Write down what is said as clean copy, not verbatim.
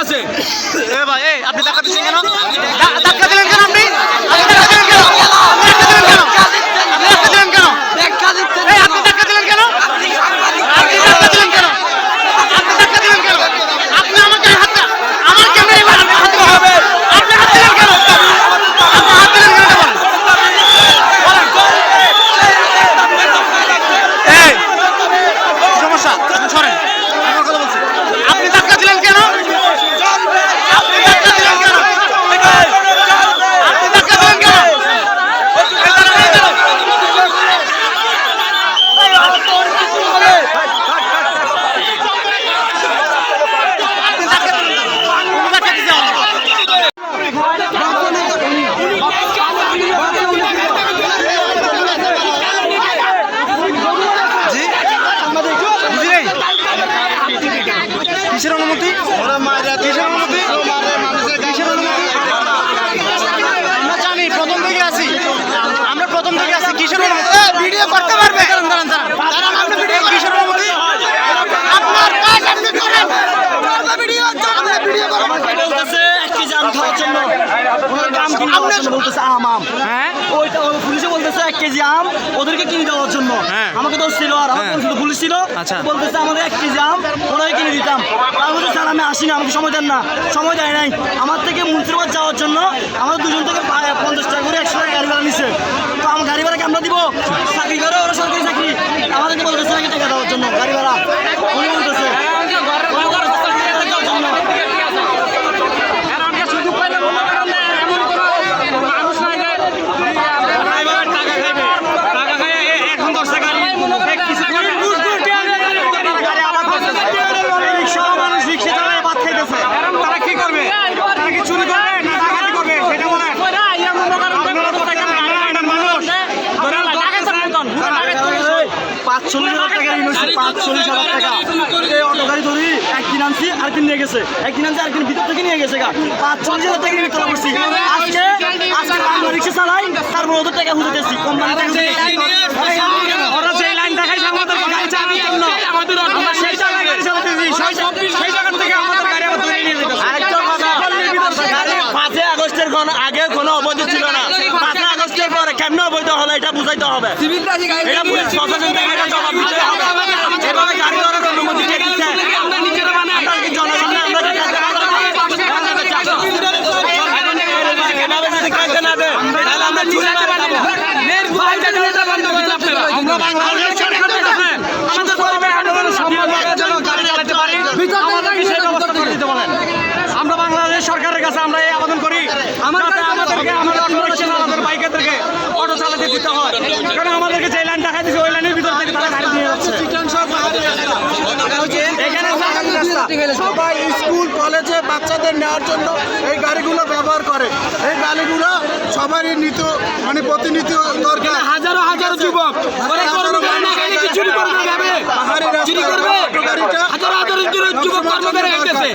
আছে এ ভাই এই আপনি টাকা দিচ্ছেন কেন? টাকা দিলেন কেন আপনি? আপনি টাকা দিলেন কেন? আপনি টাকা দিলেন কেন? এই আপনি টাকা দিলেন কেন? আপনি টাকা দিলেন কেন? আপনি টাকা দিলেন কেন? আপনি আমাকে হাতটা আমার ক্যামেরা এবার আপনি হাত হবে। আপনি হাত দিলেন কেন? আপনি হাত দিলেন কেন বলেন? এই সমস্যা সরেন। আমার কথা বলছি। আপনি টাকা দিলেন কেন? আপনি টাকা দিলেন কেন? আপনি টাকা দিলেন কেন? কিসের অনুমতি? কিসের অনুমতি? কিসের অনুমতি? আমরা জানি প্রথম থেকে আছি, আমরা প্রথম থেকে আছি। কিসের অনুমতি? ভিডিও করতে পারবে? আপনি ভিডিও কিসের অনুমতি? আপনার কাজ আপনি করেন। ভিডিও বলতেছে 1 কেজি আম খাওয়ার জন্য বলতেছে আম হ্যাঁ ওইটা পুলিশে বলতেছে 1 কেজি আম ওদেরকে কিনে দেওয়ার জন্য। হ্যাঁ। আমাকে ধরছিল আর আমার বলছিল পুলিশ ছিল। আচ্ছা। বলতেছে আমাদের 1 কেজি আম ওনাকে কিনে দিতাম। তার মধ্যে স্যার আমি আসি না, আমাকে সময় দেন না। সময় দেয় নাই। আমার থেকে মুন্সিরবাদ যাওয়ার জন্য আমাদের দুজন থেকে 50 টাকা করে 100 টাকা গাড়ি ভাড়া নিছে। তো আমার গাড়ি ভাড়া আমরা দিব? চাকরি করে ওরা সরকারি চাকরি, আমাদেরকে বলতেছে নাকি টাকা দেওয়ার জন্য গাড়ি ভাড়া উনি বলতেছে একদিন আনছি আরেকদিন নিয়ে গেছে, একদিন আনছি আরেকদিন ভিতর থেকে নিয়ে গেছে গা 45,000 টাকা বিতরণ করছি। আজকে আমরা রিক্সা চালাই, তারপর ওদের টাকা হুঁজেছি কোম্পানি থেকে। ওরা সেই লাইন দেখাই আমাদের গাড়ি চালানোর জন্য আমরা সেই টাকা গাড়ি চালাতেছি, সেই টাকা থেকে আমাদের গাড়ি আবার ধরে নিয়ে যেতেছে। আরেকটা কথা, 5 আগস্টের আগে কোনো অবৈধ ছিল না। 5 আগস্টের পরে কেমন অবৈধ হলো এটা বুঝাইতে হবে। এটা পুলিশ প্রশাসন থেকে এটা জবাব দিতে হবে। এভাবে গাড়ি ধরার অনুমতি কে দিচ্ছে? আমরা নিজেরা বানাই। আমরা কি জনগণকে আমরা কি এভাবে যদি কাজে না দেয় তাহলে আমরা চুরি মারি খাবো। আমরা বাংলাদেশের সরকার দেখেন আমাদের পরিবার আন্দোলন সম্পর্কে যেন গাড়ি চালাতে পারি, আমাদেরকে সেই ব্যবস্থা করে দিতে বলেন। আমরা বাংলাদেশ সরকারের কাছে আমরা এই আবেদন করি যাতে আমাদেরকে আমাদের অটোরিকশা আমাদের বাইকারদেরকে অটো চালাতে দিতে হয়, কারণ আমাদেরকে যে লাইন দেখা দিচ্ছে ওই লাইনের ভিতর থেকে তারা গাড়ি নিয়ে যাচ্ছে। এখানে সবাই স্কুল কলেজে বাচ্চাদের নেওয়ার জন্য এই গাড়িগুলো ব্যবহার করে। এই গাড়িগুলো সবারই প্রতিনিধি দরকার। হাজারো যুবক চুরি করবে, হাজারো যুবক কর্মকারী হইতেছে।